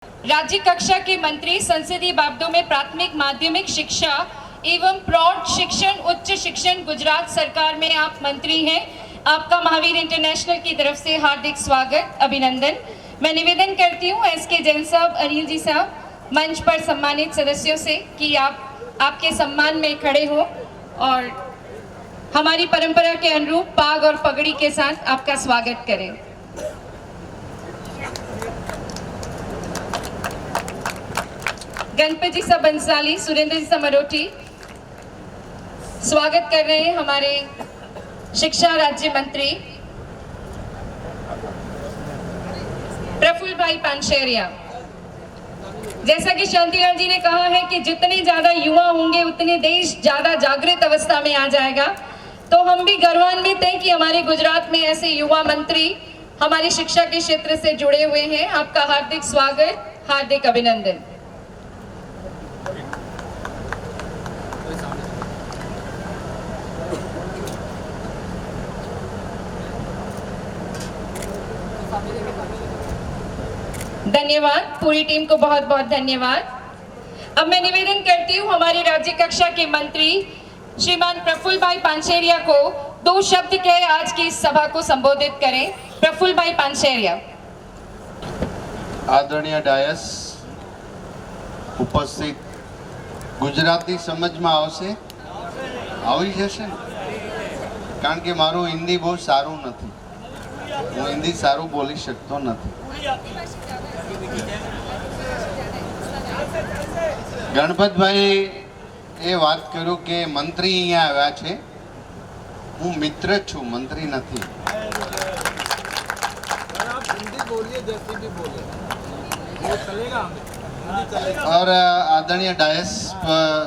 राज्य कक्षा के मंत्री संसदीय बाबतों में प्राथमिक माध्यमिक शिक्षा एवं प्रौढ़ शिक्षण उच्च शिक्षण गुजरात सरकार में आप मंत्री हैं। आपका महावीर इंटरनेशनल की तरफ से हार्दिक स्वागत अभिनंदन। मैं निवेदन करती हूँ एसके जैन साहब, अनिल जी साहब, मंच पर सम्मानित सदस्यों से कि आप आपके सम्मान में खड़े हो और हमारी परंपरा के अनुरूप पाग और पगड़ी के साथ आपका स्वागत करें। गणपत जी साहब बंसाली, सुरेंद्र जी साहब मरोठी स्वागत कर रहे हैं हमारे शिक्षा राज्य मंत्री प्रफुल्ल भाई पानशेरिया। जैसा कि शांतिलाल जी ने कहा है कि जितने ज्यादा युवा होंगे उतने देश ज्यादा जागृत अवस्था में आ जाएगा, तो हम भी गौरवान्वित हैं कि हमारे गुजरात में ऐसे युवा मंत्री हमारी शिक्षा के क्षेत्र से जुड़े हुए हैं। आपका हार्दिक स्वागत, हार्दिक अभिनंदन। धन्यवाद, पूरी टीम को बहुत बहुत धन्यवाद। अब मैं निवेदन करती हूँ हमारे राज्य कक्षा के मंत्री श्रीमान प्रफुल्ल भाई पानशेरिया को 2 शब्द कह आज की इस सभा को संबोधित करें। प्रफुल्ल भाई पानशेरिया। आदरणीय डायस उपस्थित गुजराती समझમાં આવશે? આવી જશે ને? કારણ કે મારું હિન્દી બહુ સારું નથી, હું હિન્દી સારું બોલી શકતો નથી। ગણપતભાઈ એ વાત કર્યું કે મંત્રી અહીંયા આવ્યા છે, હું મિત્ર જ છું, મંત્રી નથી। और आदरणीय डायस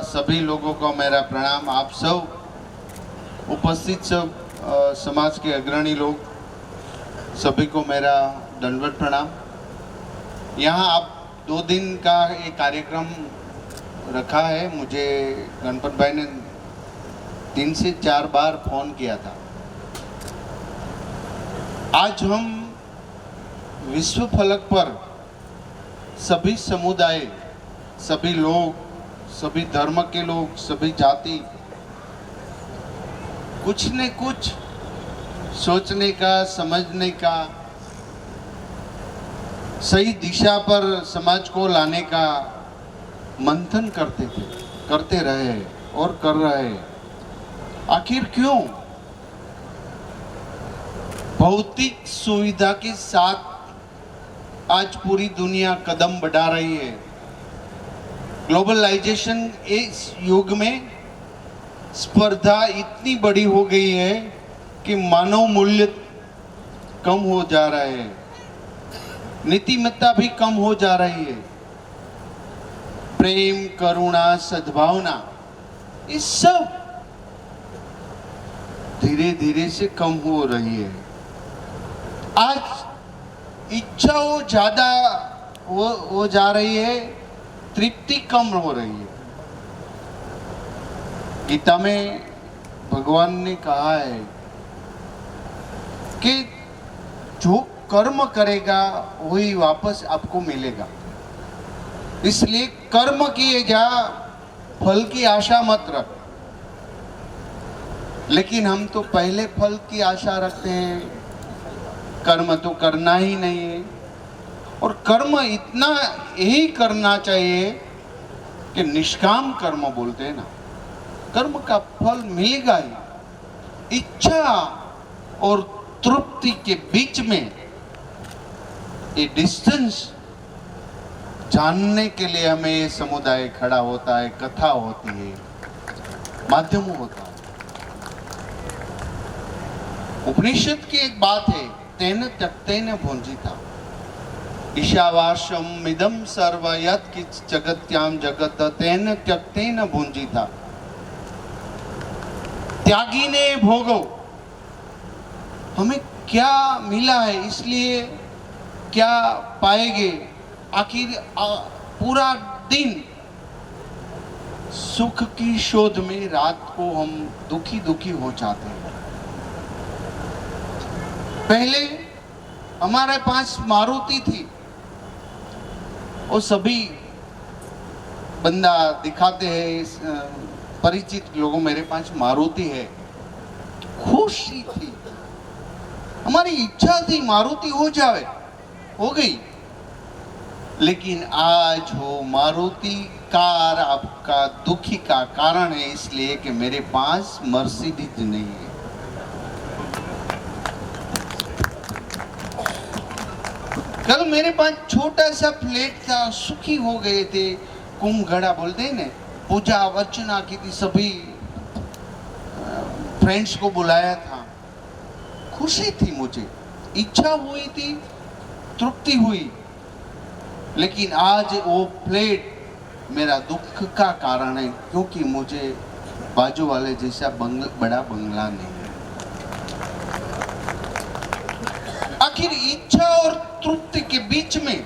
सभी लोगों को मेरा प्रणाम। आप सब उपस्थित सब समाज के अग्रणी लोग सभी को मेरा दंडवत प्रणाम। यहाँ आप 2 दिन का एक कार्यक्रम रखा है। मुझे गणपत भाई ने 3 से 4 बार फोन किया था। आज हम विश्व फलक पर सभी समुदाय, सभी लोग, सभी धर्म के लोग, सभी जाति कुछ न कुछ सोचने का, समझने का, सही दिशा पर समाज को लाने का मंथन करते थे, करते रहे और कर रहे। आखिर क्यों? भौतिक सुविधा के साथ आज पूरी दुनिया कदम बढ़ा रही है। ग्लोबलाइजेशन इस युग में स्पर्धा इतनी बड़ी हो गई है कि मानव मूल्य कम हो जा रहा है, नीतिमत्ता भी कम हो जा रही है। प्रेम, करुणा, सद्भावना ये सब धीरे धीरे से कम हो रही है। आज इच्छाओं ज्यादा हो जा रही है, तृप्ति कम हो रही है। गीता में भगवान ने कहा है कि जो कर्म करेगा वही वापस आपको मिलेगा। इसलिए कर्म किए जा, फल की आशा मत रख। लेकिन हम तो पहले फल की आशा रखते हैं, कर्म तो करना ही नहीं है। और कर्म इतना यही करना चाहिए कि निष्काम कर्म बोलते हैं ना, कर्म का फल मिलेगा ही। इच्छा और तृप्ति के बीच में ये डिस्टेंस जानने के लिए हमें ये समुदाय खड़ा होता है, कथा होती है, माध्यम होता है। उपनिषद की एक बात है, तेन त्यक्तेन भुंजिता ईशावास्यम इदं सर्व यत् किंच जगत्याम जगत तेन त्यक्तेन भुंजिता। त्यागी ने भोगो। हमें क्या मिला है, इसलिए क्या पाएंगे? आखिर पूरा दिन सुख की शोध में रात को हम दुखी दुखी हो जाते हैं। पहले हमारे पास मारुति थी, वो सभी बंदा दिखाते हैं, परिचित लोगों मेरे पास मारुति है। खुशी थी, हमारी इच्छा थी मारुति हो जाए, हो गई। लेकिन आज वो मारुति कार आपका दुखी का कारण है, इसलिए कि मेरे पास मर्सिडीज नहीं है। कल मेरे पास छोटा सा फ्लैट था, सुखी हो गए थे। कुंभ घड़ा बोलते हैं ना, पूजा अर्चना की थी, सभी फ्रेंड्स को बुलाया था, खुशी थी, मुझे इच्छा हुई थी, तृप्ति हुई। लेकिन आज वो फ्लैट मेरा दुख का कारण है, क्योंकि मुझे बाजू वाले जैसा बड़ा बंगला नहीं है। आखिर इच्छा और तृप्ति के बीच में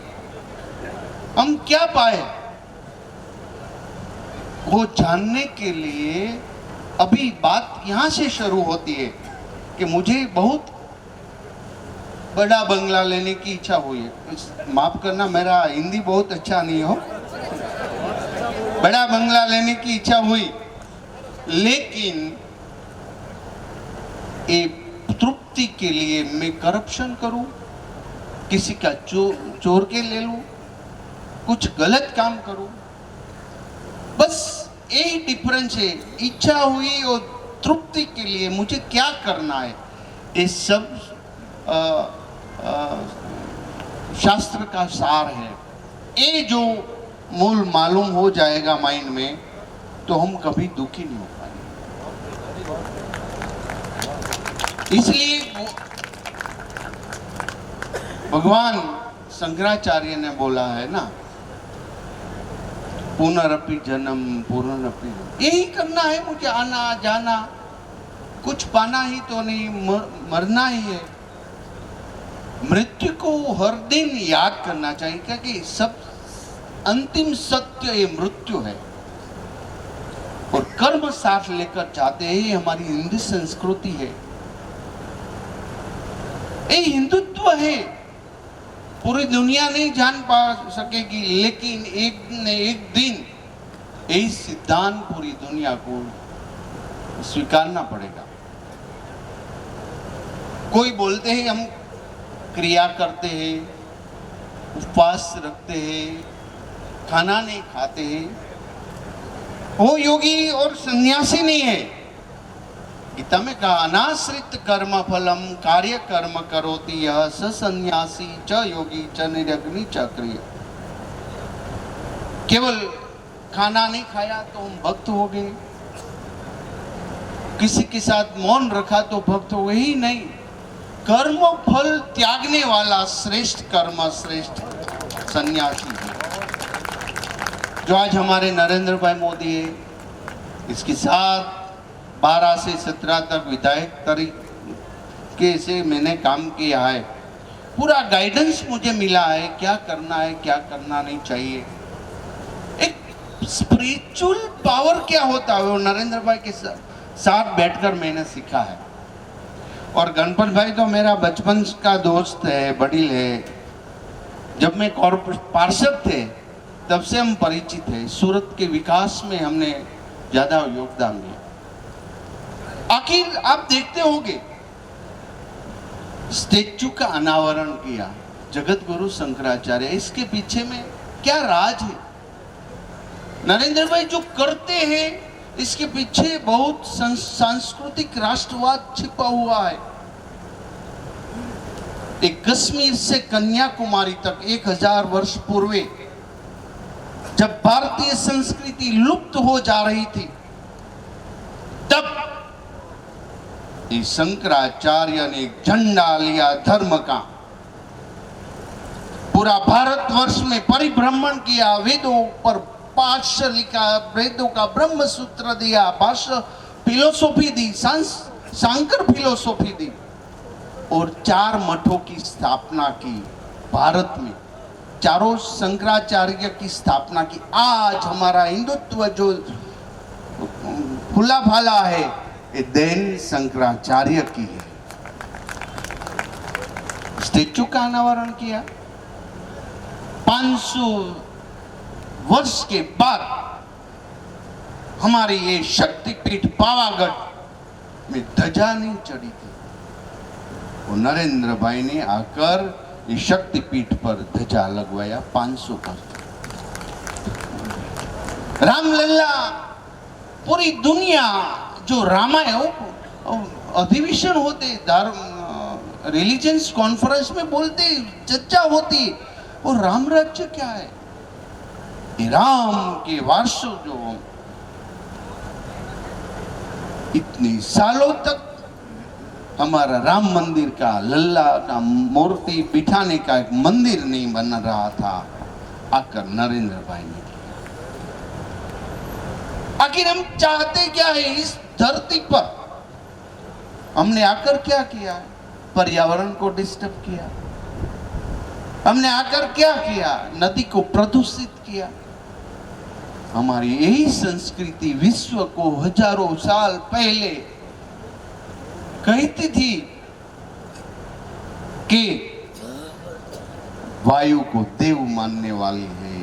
हम क्या पाए, वो जानने के लिए अभी बात यहां से शुरू होती है कि मुझे बहुत बड़ा बंगला लेने की इच्छा हुई है। माफ करना, मेरा हिंदी बहुत अच्छा नहीं हो। बड़ा बंगला लेने की इच्छा हुई, लेकिन एक तृप्ति के लिए मैं करप्शन करूं, किसी का चोर के ले लूं, कुछ गलत काम करूं, बस यही डिफरेंस है। इच्छा हुई और तृप्ति के लिए मुझे क्या करना है, ये सब शास्त्र का सार है। ये जो मूल मालूम हो जाएगा माइंड में, तो हम कभी दुखी नहीं हो पाएंगे। इसलिए भगवान शंकराचार्य ने बोला है ना, पुनरपि जन्म पुनरपि, यही करना है मुझे, आना जाना, कुछ पाना ही तो नहीं, मरना ही है। मृत्यु को हर दिन याद करना चाहिए, क्योंकि सब अंतिम सत्य ये मृत्यु है। और कर्म साथ लेकर जाते हैं, ये हमारी हिंदू संस्कृति है, ये हिंदुत्व है। पूरी दुनिया नहीं जान पा सकेगी, लेकिन एक न एक दिन यही सिद्धांत पूरी दुनिया को स्वीकारना पड़ेगा। कोई बोलते हैं हम क्रिया करते हैं, उपवास रखते हैं, खाना नहीं खाते हैं, वो योगी और सन्यासी नहीं है। गीता में कहा, अनाश्रित कर्म फलम कार्य कर्म करोति यह स सन्यासी च योगी च निरग्नि च क्रिय। केवल खाना नहीं खाया तो हम भक्त हो गए, किसी के साथ मौन रखा तो भक्त हो गए ही नहीं। कर्म फल त्यागने वाला श्रेष्ठ कर्म श्रेष्ठ सन्यासी है, जो आज हमारे नरेंद्र भाई मोदी है। इसके साथ 12 से 17 तक विधायक तरीके से मैंने काम किया है, पूरा गाइडेंस मुझे मिला है, क्या करना है क्या करना नहीं चाहिए। एक स्पिरिचुअल पावर क्या होता है, वो नरेंद्र भाई के साथ बैठकर मैंने सीखा है। और गणपत भाई तो मेरा बचपन का दोस्त है, वडील है। जब मैं पार्षद थे तब से हम परिचित हैं। सूरत के विकास में हमने ज्यादा योगदान दिया। आखिर आप देखते होंगे, स्टेच्यू का अनावरण किया जगत गुरु शंकराचार्य, इसके पीछे में क्या राज है? नरेंद्र भाई जो करते हैं, इसके पीछे बहुत सांस्कृतिक राष्ट्रवाद छिपा हुआ है। एक कश्मीर से कन्याकुमारी तक 1000 वर्ष पूर्व, जब भारतीय संस्कृति लुप्त हो जा रही थी, तब शंकराचार्य ने झंडा लिया धर्म का, पूरा भारतवर्ष में परिभ्रमण किया, वेदों पर भाष्य लिखा, वेदों का ब्रह्म सूत्र दिया, भाष्य फिलोसॉफी दी, सांकर फिलोसॉफी दी, और 4 मठों की स्थापना की भारत में। चारों शंकराचार्य की स्थापना की। आज हमारा हिंदुत्व जो फूला फाला है, ये देन शंकराचार्य की है। स्टेच्यू का अनावरण किया, 500 वर्ष के बाद हमारी ये शक्तिपीठ पावागढ़ में ध्वजा नहीं चढ़ी थी, वो नरेंद्र भाई ने आकर ये शक्तिपीठ पर ध्वजा लगवाया 500 पर। रामलला पूरी दुनिया जो रामायण अधिवेशन होते, धर्म रिलीजियंस कॉन्फ्रेंस में बोलते, चर्चा होती, वो राम राज्य क्या है, ये राम के वारसों जो इतने सालों तक हमारा राम मंदिर का, लल्ला का मूर्ति बिठाने का एक मंदिर नहीं बन रहा था, आकर नरेंद्र भाई ने किया। आखिर हम चाहते क्या है इस धरती पर? हमने आकर क्या किया? पर्यावरण को डिस्टर्ब किया। हमने आकर क्या किया? नदी को प्रदूषित किया। हमारी यही संस्कृति विश्व को हजारों साल पहले कहती थी कि वायु को देव मानने वाली है,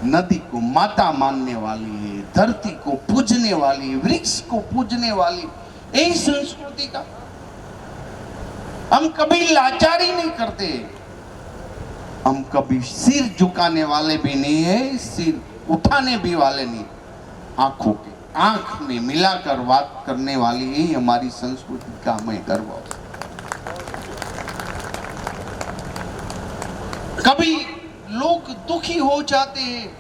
नदी को माता मानने वाली है, धरती को पूजने वाली है, वृक्ष को पूजने वाली, यही संस्कृति का। हम कभी लाचारी नहीं करते, हम कभी सिर झुकाने वाले भी नहीं है, सिर उठाने भी वाले नहीं। आंखों के आंख में मिलाकर बात करने वाली यही हमारी संस्कृति का हमें गर्व है। कभी लोग दुखी हो जाते हैं,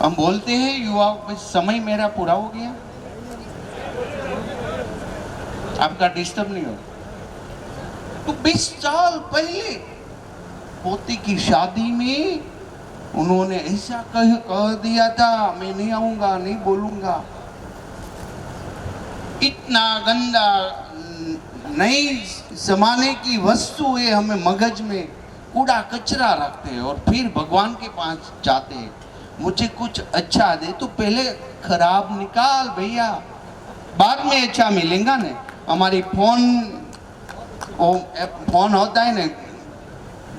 हम बोलते हैं युवाओं में समय मेरा पूरा हो गया, आपका डिस्टर्ब नहीं हो। तो 20 साल पहले पोती की शादी में उन्होंने ऐसा कह दिया था, मैं नहीं आऊंगा, नहीं बोलूंगा। इतना गंदा नई जमाने की वस्तु है, हमें मगज में कूड़ा कचरा रखते हैं और फिर भगवान के पास जाते हैं, मुझे कुछ अच्छा दे। तो पहले खराब निकाल भैया, बाद में अच्छा मिलेगा ना। हमारी फोन होता है ना,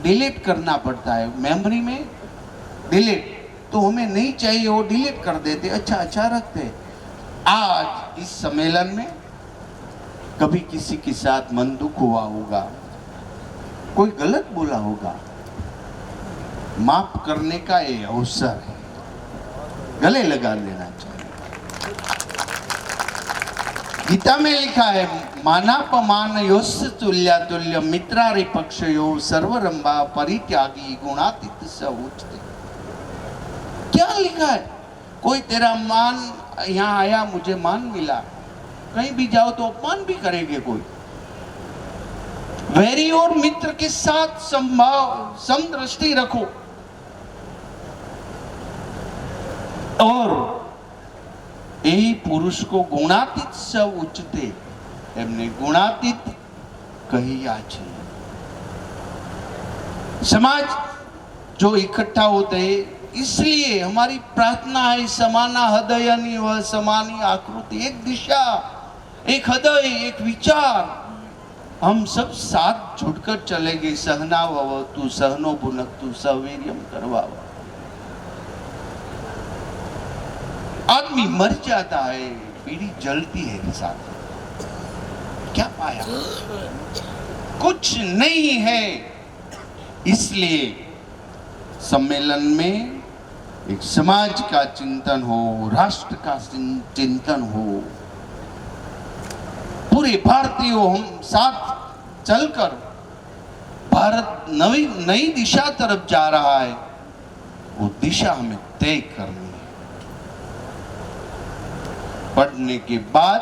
डिलीट करना पड़ता है, मेमोरी में डिलीट, तो हमें नहीं चाहिए वो डिलीट कर देते, अच्छा अच्छा रखते। आज इस सम्मेलन में कभी किसी के साथ मन दुख हुआ होगा, कोई गलत बोला होगा, माफ करने का ये अवसर है, गले लगा लेना चाहिए। गीता में लिखा है, मानापमान योस्य तुल्य तुल्य मित्रारि पक्षयो सर्वरंभा परित्यागी गुणातीत स उच्चते। क्या लिखा है? कोई तेरा मान, यहाँ आया मुझे मान मिला, कहीं भी जाओ तो अपमान भी करेंगे कोई। वैरी और मित्र के साथ संभाव समदृष्टि रखो और यही पुरुष को गुणातीत स उच्चते, एमने गुणातीत कहिया छे। समाज जो इकट्ठा होते हैं, इसलिए हमारी प्रार्थना है समाना हृदयनी व समानी आकृति, एक दिशा, एक हृदय, एक विचार, हम सब साथ जुड़कर चलेंगे। सहना भवतु सहनो भुनक्तु सवीर्यम करवाव। आदमी मर जाता है, बीड़ी जलती है साथ, क्या पाया? कुछ नहीं है। इसलिए सम्मेलन में एक समाज का चिंतन हो, राष्ट्र का चिंतन हो, पूरे भारतीयों हम साथ चलकर भारत नई दिशा तरफ जा रहा है, वो दिशा हमें तय करनी है। पढ़ने के बाद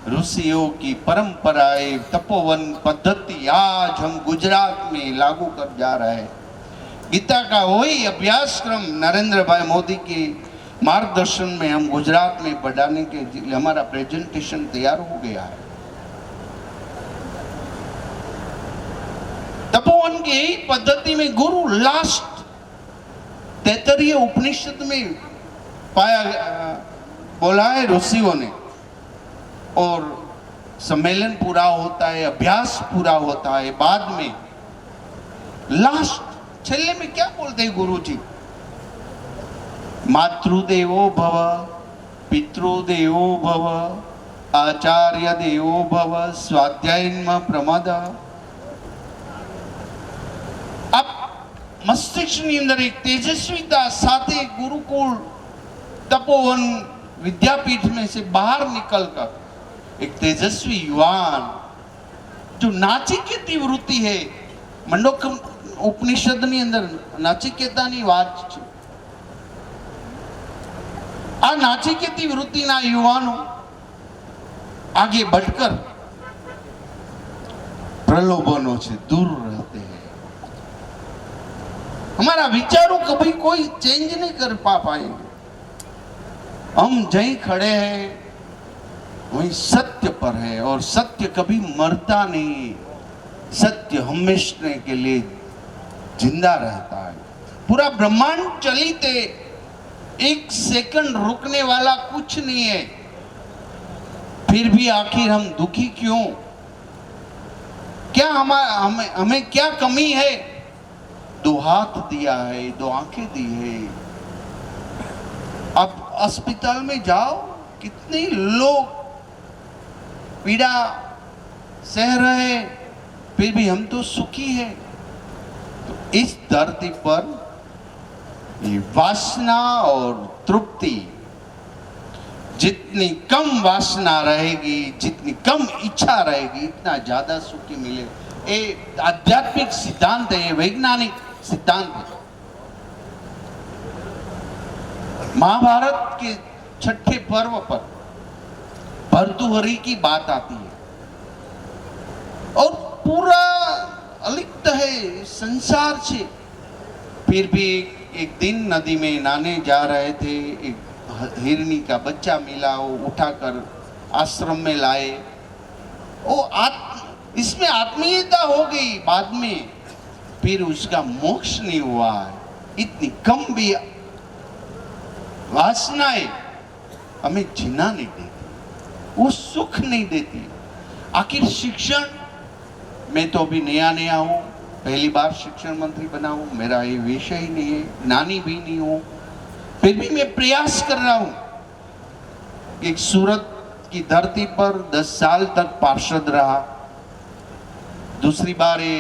ऋषियों की परंपराएं, तपोवन पद्धति आज हम गुजरात में लागू कर जा रहे हैं। गीता का वही अभ्यासक्रम नरेंद्र भाई मोदी के मार्गदर्शन में हम गुजरात में बढ़ाने के लिए हमारा प्रेजेंटेशन तैयार हो गया है। तपोवन की यही पद्धति में गुरु लास्ट तैतरीय उपनिषद में पाया बोला है ऋषियों ने, और सम्मेलन पूरा होता है, अभ्यास पूरा होता है, बाद में लास्ट छेले में क्या बोलते हैं गुरु जी? मातृदेवो भव, पितृदेवो भव, आचार्य देवो भव, स्वाध्यायનમાં પ્રમાદ. આપ મસ્તિષ્કની અંદર એક તેજસ્વીતા સાથે गुरुकुल तपोवन विद्यापीठ में से बाहर निकलकर एक तेजस्वी युवान जो नाचिकेती वृत्ति है, मंडोक उपनिषदની અંદર નાચિકેતાની વાત છે. આ નાચિકેતી વૃત્તિના યુવાનો आगे बढ़कर प्रलोभनों से दूर रहते हैं. हमारा विचारों कभी कोई चेंज नहीं कर पाएंगे. हम जहीं खड़े हैं वहीं सत्य पर है, और सत्य कभी मरता नहीं. सत्य हमेशा के लिए जिंदा रहता है. पूरा ब्रह्मांड चलते एक सेकंड रुकने वाला कुछ नहीं है. फिर भी आखिर हम दुखी क्यों? क्या हमें क्या कमी है? 2 हाथ दिया है, 2 आंखें दी है. अब अस्पताल में जाओ, कितने लोग पीड़ा सह रहे, फिर भी हम तो सुखी है. तो इस धरती पर ये वासना और तृप्ति, जितनी कम वासना रहेगी, जितनी कम इच्छा रहेगी, इतना ज्यादा सुखी मिले. ये आध्यात्मिक सिद्धांत है, वैज्ञानिक सिद्धांत है. महाभारत के 6ठे पर्व पर भर्तृहरि की बात आती है, और पूरा अलिप्त है, संसार से. फिर भी एक दिन नदी में नहाने जा रहे थे, एक हिरनी का बच्चा मिला, वो उठाकर आश्रम में लाए. वो इसमें आत्मीयता हो गई बाद में, फिर उसका मोक्ष नहीं हुआ है. इतनी कम भी वासनाएं हमें जीना नहीं देती, वो सुख नहीं देती. आखिर शिक्षण, मैं तो अभी नया हूँ, पहली बार शिक्षण मंत्री बना हूँ, मेरा ये विषय ही नहीं है, नानी भी नहीं हूँ. फिर भी मैं प्रयास कर रहा हूं. एक सूरत की धरती पर 10 साल तक पार्षद रहा, दूसरी बार ये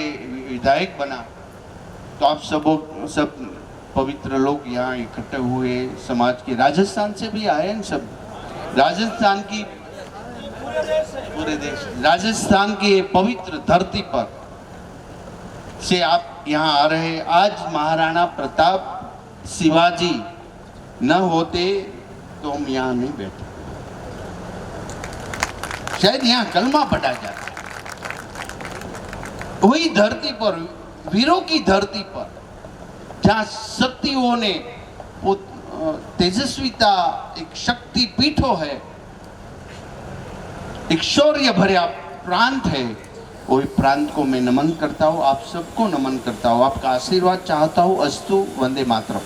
विधायक बना. तो आप सब पवित्र लोग यहाँ इकट्ठे हुए, समाज के, राजस्थान से भी आए हैं सब. राजस्थान की, पूरे देश, राजस्थान की पवित्र धरती पर से आप यहाँ आ रहे. आज महाराणा प्रताप, शिवाजी न होते तो हम यहाँ नहीं बैठे, शायद यहाँ कलमा पढ़ा जाता. वही धरती पर, वीरों की धरती पर, जहाँ शक्तियों ने वो तेजस्विता, एक शक्ति पीठो है, एक शौर्य भरा प्रांत है. वही प्रांत को मैं नमन करता हूँ, आप सबको नमन करता हूँ, आपका आशीर्वाद चाहता हूँ. अस्तु. वंदे मातरम.